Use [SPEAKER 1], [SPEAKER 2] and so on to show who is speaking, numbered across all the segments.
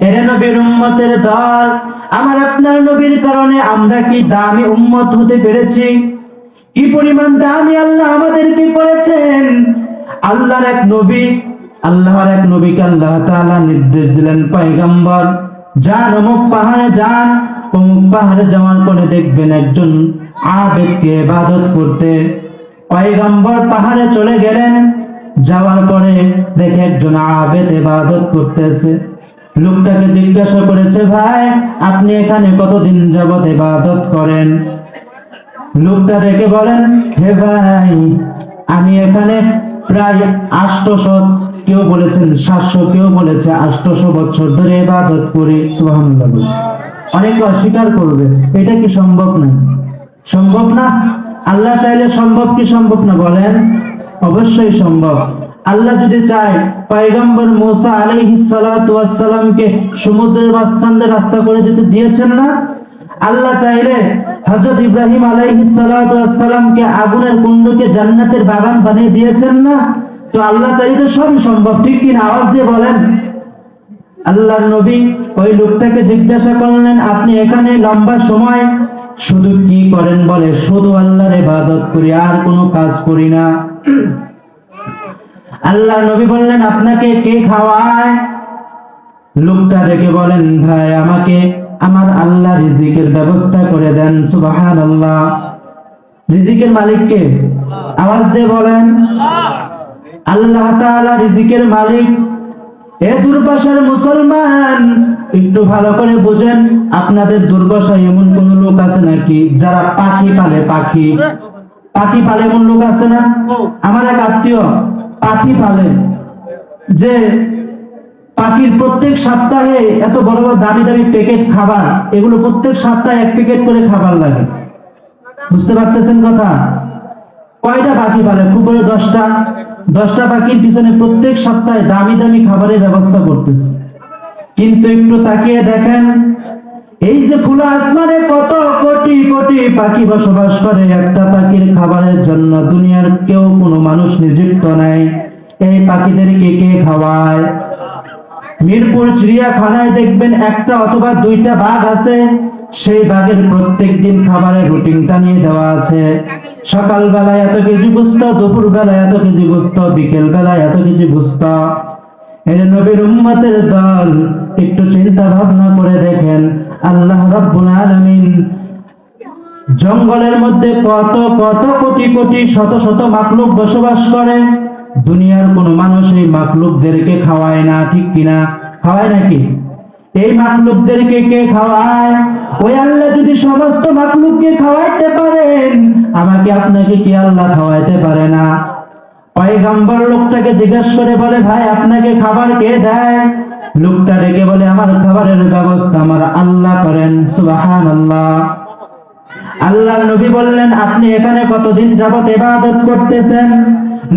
[SPEAKER 1] এর নবীর উম্মতের দল, আমার আপনার নবীর কারণে আমরা কি দামি উম্মত হতে পেরেছি? কি পরিমাণ দামি আল্লাহ আমাদেরকে করেছেন। আল্লাহর এক নবীকে আল্লাহ তাআলা নির্দেশ দিলেন, পয়গম্বর যান অমুক পাহাড়ে যান, অমুক পাহাড়ে যাওয়ার পরে দেখবেন একজন আবেদকে ইবাদত করতে। পয়গম্বর পাহাড়ে চলে গেলেন, যাওয়ার পরে দেখে একজন আবেদ ইবাদত করতেছে। লোকটাকে জিজ্ঞাসা করেছে, ভাই আপনি এখানে কতদিন যাবত ইবাদত করেন? লোকটা রেখে বলেন, হে ভাই আমি এখানে প্রায় 800, কেউ বলেছেন 700, কেউ বলেছে 800 বছর ধরে ইবাদত করি। সুবহানাল্লাহ। অনেকে অস্বীকার করবে, এটা কি সম্ভব? না সম্ভব না। আল্লাহ চাইলে সম্ভব কি সম্ভব না বলেন? অবশ্যই সম্ভব। আল্লাহ যদি চায়, পয়গম্বর মুসা আলাইহিস সালাতু ওয়াস সালামকে সমুদ্রের মাঝখান দিয়ে রাস্তা করে দিতে দিয়েছেন না? আল্লাহ চাইলে হযরত ইব্রাহিম আলাইহিস সালাতু ওয়াস সালামকে আগুনের কুণ্ডকে জান্নাতের বাগান বানিয়ে দিয়েছেন না? তো আল্লাহ চাইলে তো সবই সম্ভব, ঠিক কি না? আওয়াজ দিয়ে বলেন। আল্লাহর নবী ওই লোকটাকে জিজ্ঞাসা করলেন, আপনি এখানে লম্বা সময় শুধু কি করেন? বলে, শুধু আল্লাহর ইবাদত করি, আর কোনো কাজ করি না। আল্লাহর নবী বললেন, আপনাকে কে খাওয়ায়? লোকটা ডেকে বলেন, ভাই আমাকে আমার আল্লাহ রিজিকের ব্যবস্থা করে দেন। সুবহানাল্লাহ। রিজিকের মালিক কে? আওয়াজ দিয়ে বলেন। আল্লাহ তাআলা রিজিকের মালিক। এ দুর্বাসার মুসলমান, একটু ভালো করে বুঝেন, আপনাদের দুর্বাসায় এমন কোন লোক আছে নাকি যারা পাখি পালে? পাখি পালে এমন লোক আছে না? আমার এক আত্মীয় পাখি পালে, যে পাখির প্রত্যেক সপ্তাহে এত বড় বড় দামি দামি প্যাকেট খাবার, এগুলো প্রত্যেক সপ্তাহে 1 প্যাকেট করে খাবার লাগে। বুঝতে পারতেছেন কথা? কয়টা পাখি পালে? খুব বড় 10টা পাখির পিছনে প্রত্যেক সপ্তাহে দামি দামি খাবারের ব্যবস্থা করতেছে। কিন্তু একটু তাকিয়ে দেখেন, এই যে খোলা আসমানে কত কোটি কোটি পাখি বসবাস করে, একটা পাখির খাবারের জন্য দুনিয়ার কেউ কোনো মানুষ নিযুক্ত নাই। এই পাখিদেরকে কে খাওয়ায়? মিরপুর চিড়িয়াখানায় দেখবেন 1টা অথবা 2টা বাঘ আছে, সেই বাঘের প্রত্যেক দিন খাবারের রুটিনটা নিয়ে দেওয়া আছে। সকাল বেলায় এত কেজি গোস্ত, দুপুর বেলায় এত কেজি গোস্ত, বিকেল বেলায় এত কেজি গোস্ত। এর নবীর উম্মতের দল, একটু চিন্তা ভাবনা করে দেখেন, আল্লাহ রাব্বুল আলামিন জঙ্গলের মধ্যে কত কত কোটি কোটি শত শত মাখলুক বসবাস করে। দুনিয়ার কোন মানুষ এই মাখলুকদেরকে খাওয়ায় না, ঠিক কিনা? খাওয়ায় নাকি? এই মাখলুকদেরকে কে খাওয়ায়? ওই আল্লাহ যদি সমস্ত মাখলুককে খাওয়াইতে পারেন, আমাকে আপনাকে কি আল্লাহ খাওয়াইতে পারে না? পয়গম্বর লোকটাকে জিজ্ঞাসা করে বলে, ভাই আপনাকে খাবার কে দেয়? লোকটা ডেকে বলে, আমার খাবারের ব্যবস্থা আমার আল্লাহ করেন। সুবহানাল্লাহ। আল্লাহর নবী বললেন, আপনি এখানে কতদিন যাবত ইবাদত করতেছেন?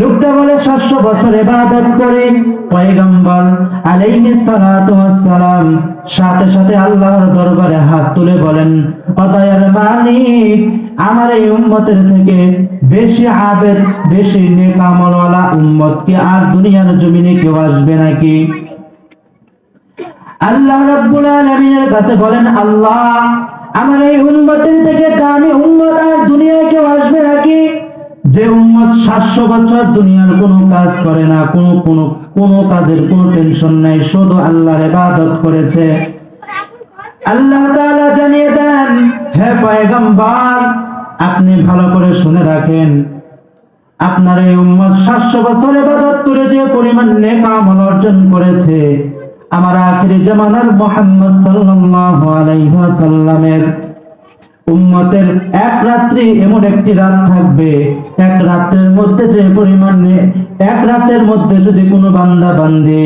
[SPEAKER 1] লোকটা বলে, 700 বছর ইবাদত করি। পয়গম্বর আলাইহিস সালাতু ওয়াস সালাম সাথে সাথে আল্লাহর দরবারে হাত তুলে বলেন, ও দয়ার মালিক, আমার এই উম্মতের থেকে বেশি আবেদ, বেশি নেক আমলওয়ালা উম্মত কি আর দুনিয়ার জমিনে কেউ আসবে নাকি? আল্লাহ রাব্বুল আলামিনের কাছে বলেন, আল্লাহ আমার এই উম্মতের থেকে দামি উম্মত আর দুনিয়ায় কেউ আসবে নাকি? যে উম্মত 700 বছর দুনিয়ার কোনো কাজ করে না, কোনো কাজের কোনো টেনশন নাই, শুধু আল্লাহর ইবাদত করেছে। আল্লাহ তাআলা জানিয়ে দেন, হে পয়গম্বর আপনি ভালো করে শুনে রাখেন, আপনার এই উম্মত 700 বছর ইবাদত করে যে পরিমাণ নেক আমল অর্জন করেছে, আমার আখিরি জামানার মুহাম্মদ সাল্লাল্লাহু আলাইহি ওয়াসাল্লামের উম্মতের এক রাত্রি এমন একটি রাত থাকবে, এক রাতের মধ্যে যে পরিমাণ, এক রাতের মধ্যে যদি কোনো বান্দা বান্দি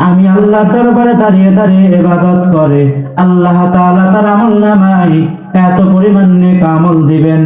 [SPEAKER 1] আমি আল্লাহর দরবারে দাঁড়িয়ে দাঁড়িয়ে ইবাদত করে, আল্লাহ তাআলা তার আমলনামায় এত পরিমাণ নেক আমল দিবেন।